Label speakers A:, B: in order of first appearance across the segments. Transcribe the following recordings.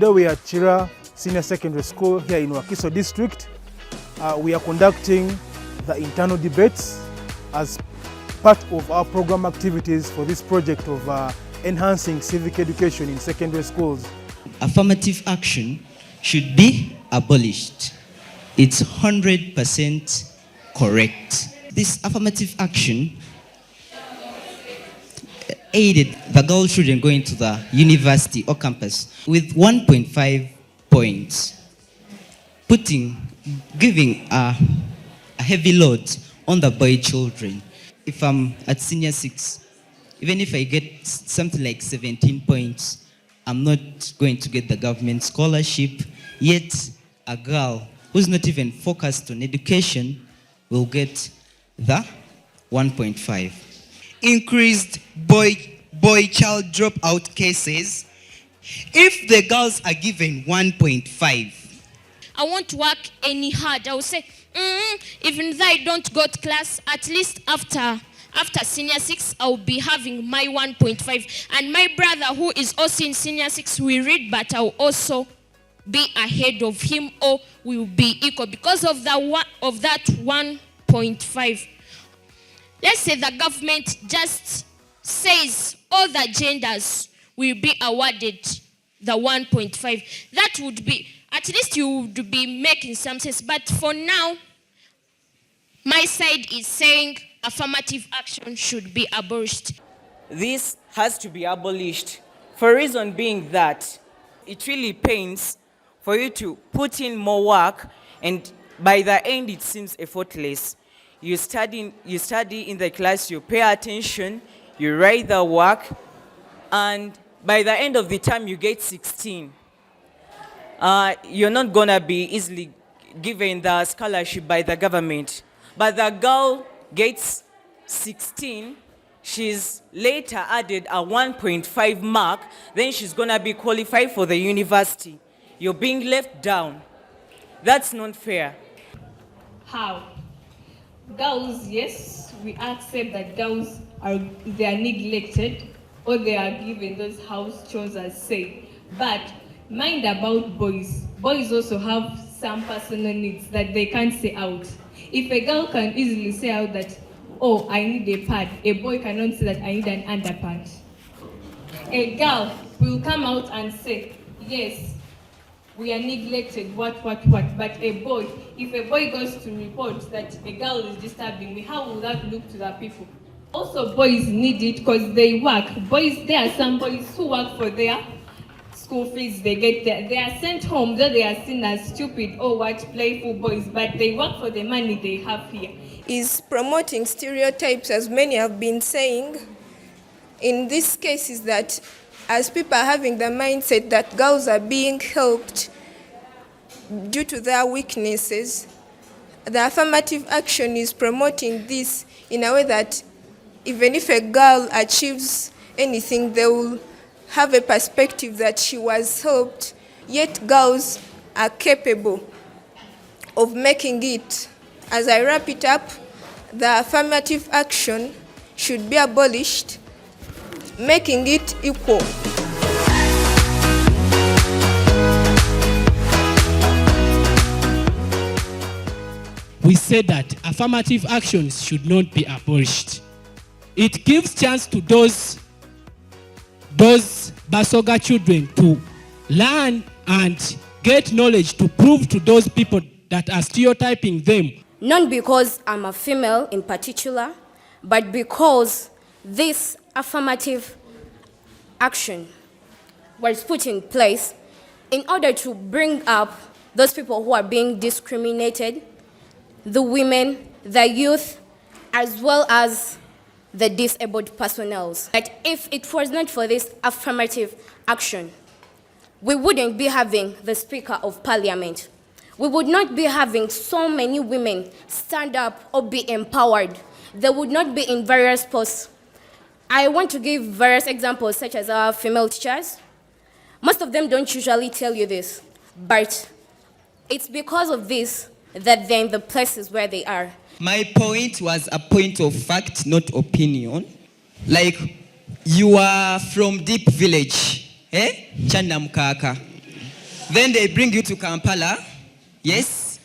A: Today we are at Chira Senior Secondary School here in Wakiso District. We are conducting the internal debates as part of our program activities for this project of enhancing civic education in secondary schools.
B: Affirmative action should be abolished. It's 100% correct. This affirmative action aided the girl children going to the university or campus with 1.5 points, giving a heavy load on the boy children. If I'm at senior 6, even if I get something like 17 points, I'm not going to get the government scholarship, yet a girl who's not even focused on education will get the 1.5.
C: Increased boy-child dropout cases. If the girls are given 1.5,
D: I won't work any hard. I will say, even though I don't go to class, at least after senior 6, I'll be having my 1.5. And my brother, who is also in senior 6, will read, but I'll also be ahead of him, or we will be equal because of that 1.5. Let's say the government just says all the genders will be awarded the 1.5. That would be, at least you would be making some sense. But for now, my side is saying affirmative action should be abolished.
E: This has to be abolished for reason being that it really pains for you to put in more work, and by the end it seems effortless. You study in the class, you pay attention, you write the work, and by the end of the time you get 16. You're not gonna be easily given the scholarship by the government. But the girl gets 16, she's later added a 1.5 mark, then she's gonna be qualified for the university. You're being left down. That's not fair.
F: How? Girls, yes, we accept that girls are neglected or they are given those house chores as say. But mind about boys. Boys also have some personal needs that they can't say out. If a girl can easily say out that, oh, I need a pad, a boy cannot say that I need an underpad. A girl will come out and say, yes, we are neglected, what. But a boy, if a boy goes to report that a girl is disturbing me, how will that look to the people? Also, boys need it because they work. Boys, there are some boys who work for their school fees, they are sent home, though they are seen as stupid or playful boys, but they work for the money they have here.
G: Is promoting stereotypes, as many have been saying. In this case is that as people are having the mindset that girls are being helped due to their weaknesses, the affirmative action is promoting this in a way that even if a girl achieves anything, they will have a perspective that she was helped, yet girls are capable of making it. As I wrap it up, the affirmative action should be abolished, making it equal.
H: We say that affirmative actions should not be abolished. It gives chance to those Basoga children to learn and get knowledge to prove to those people that are stereotyping them.
I: Not because I'm a female in particular, but because this affirmative action was put in place in order to bring up those people who are being discriminated, the women, the youth, as well as the disabled personnel. That if it was not for this affirmative action, we wouldn't be having the Speaker of Parliament. We would not be having so many women stand up or be empowered. They would not be in various posts. I want to give various examples, such as our female teachers. Most of them don't usually tell you this, but it's because of this that they're in the places where they are.
C: my point was a point of fact, not opinion. Like, you are from Deep Village, Chanda Mkaka. Then they bring you to Kampala. Yes.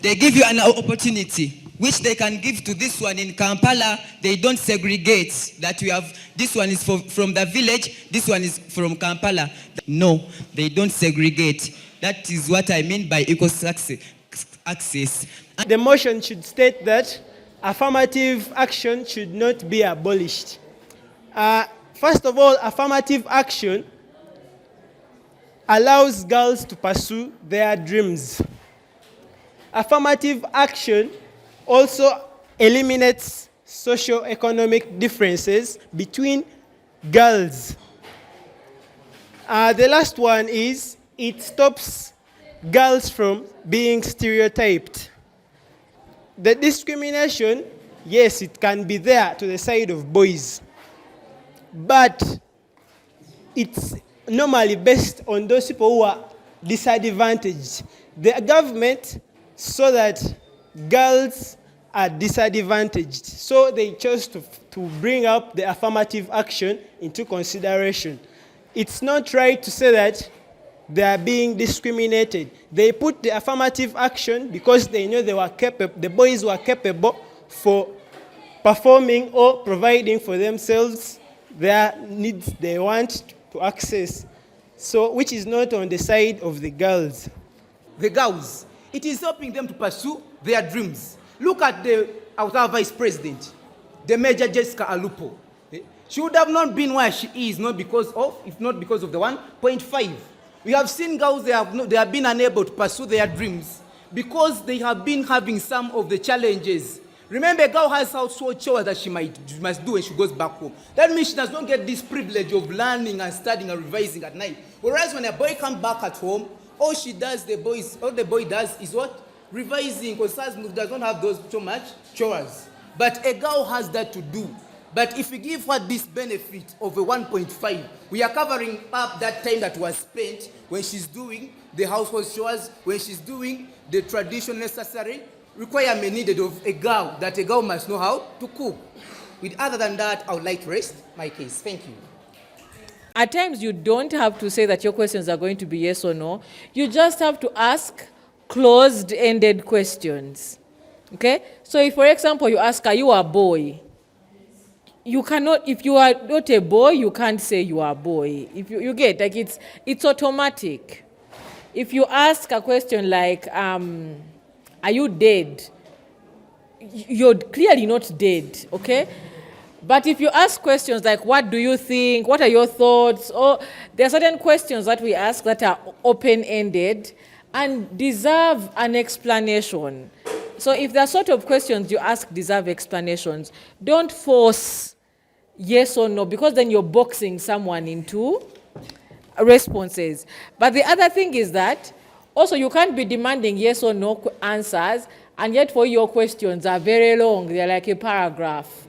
C: They give you an opportunity, which they can give to this one in Kampala. They don't segregate that we have, this one is from the village, this one is from Kampala. No, they don't segregate. That is what I mean by equal access.
J: The motion should state that affirmative action should not be abolished. First of all, affirmative action allows girls to pursue their dreams. Affirmative action also eliminates socio-economic differences between girls. The last one is it stops girls from being stereotyped. The discrimination, yes, it can be there to the side of boys, but it's normally based on those people who are disadvantaged. The government saw that girls are disadvantaged, so they chose to bring up the affirmative action into consideration. It's not right to say that they are being discriminated. They put the affirmative action because they know they were capable, the boys were capable for performing or providing for themselves their needs they want to access. So, which is not on the side of the girls.
K: The girls, it is helping them to pursue their dreams. Look at our vice president, the Major Jessica Alupo. She would have not been where she is, if not because of the 1.5. We have seen girls, they have been unable to pursue their dreams because they have been having some of the challenges. Remember, a girl has household chores that she must do when she goes back home. That means she does not get this privilege of learning and studying and revising at night. Whereas when a boy comes back at home, all the boy does is what? Revising, because does not have those too much chores. But a girl has that to do. But if we give her this benefit of a 1.5, we are covering up that time that was spent when she's doing the household chores, when she's doing the traditional necessary requirement needed of a girl, that a girl must know how to cook. Other than that, I would like to rest my case. Thank you.
L: At times, you don't have to say that your questions are going to be yes or no. You just have to ask closed-ended questions. Okay? So if, for example, you ask, are you a boy? You cannot, if you are not a boy, you can't say you are a boy. If you get, like it's automatic. If you ask a question like, are you dead? You're clearly not dead, okay? But if you ask questions like, what do you think? What are your thoughts? Or there are certain questions that we ask that are open-ended and deserve an explanation. So if the sort of questions you ask deserve explanations, don't force yes or no, because then you're boxing someone into responses. But the other thing is that also you can't be demanding yes or no answers, and yet for your questions are very long. They're like a paragraph.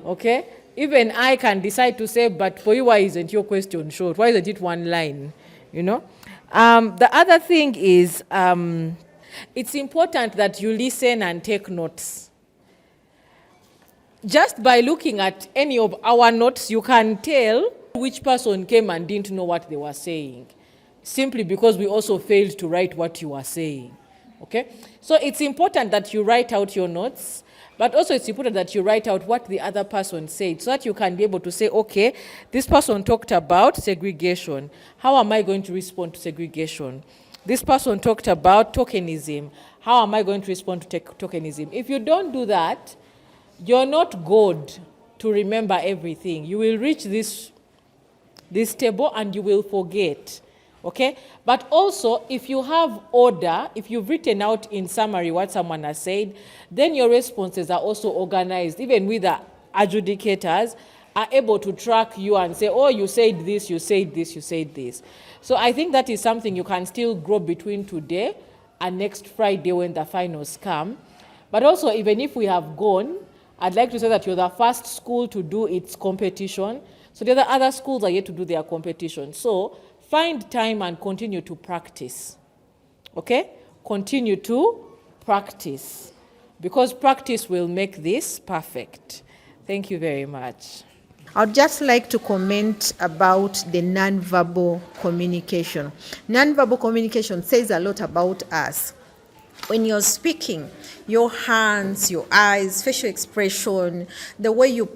L: Okay? Even I can decide to say, but for you, why isn't your question short? Why isn't it one line? You know? The other thing is, it's important that you listen and take notes. Just by looking at any of our notes, you can tell which person came and didn't know what they were saying, simply because we also failed to write what you were saying. Okay? So it's important that you write out your notes, but also it's important that you write out what the other person said, so that you can be able to say, okay, this person talked about segregation. How am I going to respond to segregation? This person talked about tokenism. How am I going to respond to tokenism? If you don't do that, you're not good to remember everything. You will reach this table and you will forget. Okay? But also, if you have order, if you've written out in summary what someone has said, then your responses are also organized. Even with the adjudicators are able to track you and say, oh, you said this, you said this, you said this. So I think that is something you can still grow between today and next Friday when the finals come. But also, even if we have gone, I'd like to say that you're the first school to do its competition. So the other schools are yet to do their competition. So find time and continue to practice. Okay? Continue to practice. Because practice will make this perfect. Thank you very much.
M: I'd just like to comment about the non-verbal communication. Non-verbal communication says a lot about us. When you're speaking, your hands, your eyes, facial expression, the way you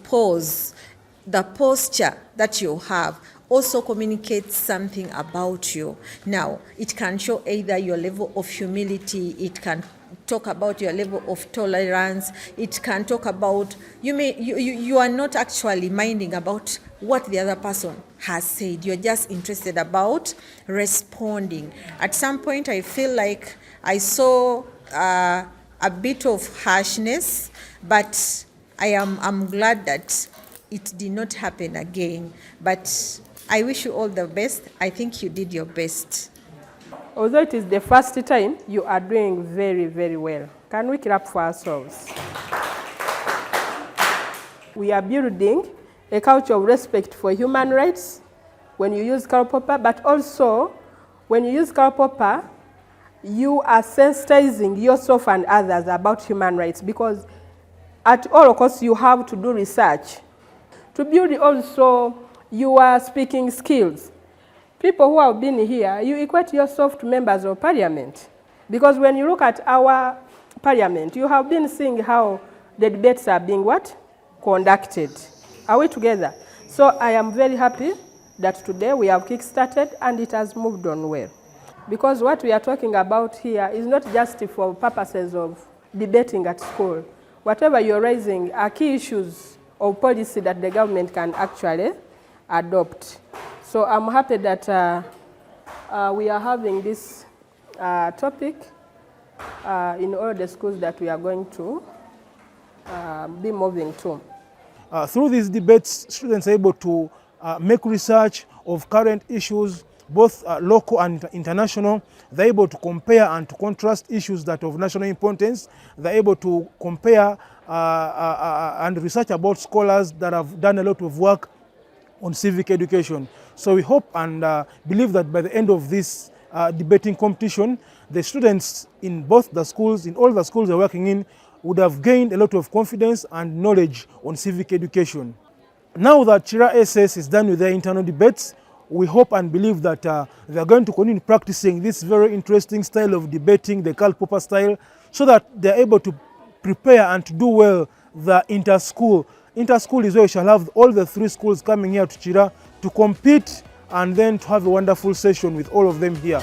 M: pose, the posture that you have also communicates something about you. Now, it can show either your level of humility, it can talk about your level of tolerance, it can talk about, you are not actually minding about what the other person has said, you're just interested about responding. At some point, I feel like I saw a bit of harshness, but I'm glad that it did not happen again. But I wish you all the best. I think you did your best.
N: Although it is the first time, you are doing very, very well. Can we clap for ourselves? We are building a culture of respect for human rights when you use Karl Popper, but also when you use Karl Popper, you are sensitizing yourself and others about human rights, because at all costs you have to do research to build also your speaking skills. People who have been here, you equate yourself to members of parliament, because when you look at our parliament, you have been seeing how the debates are being conducted. Are we together? So I am very happy that today we have kick-started and it has moved on well. Because what we are talking about here is not just for purposes of debating at school. Whatever you're raising are key issues of policy that the government can actually adopt. So I'm happy that we are having this topic in all the schools that we are going to be moving to.
A: Through these debates, students are able to make research of current issues, both local and international. They're able to compare and to contrast issues that are of national importance. They're able to compare and research about scholars that have done a lot of work on civic education. So we hope and believe that by the end of this debating competition, the students in both the schools, in all the schools they're working in, would have gained a lot of confidence and knowledge on civic education. Now that Chira SS is done with their internal debates, we hope and believe that they're going to continue practicing this very interesting style of debating, the Karl Popper style, so that they're able to prepare and to do well the inter-school. Inter-school is where we shall have all the 3 schools coming here to Chira to compete and then to have a wonderful session with all of them here.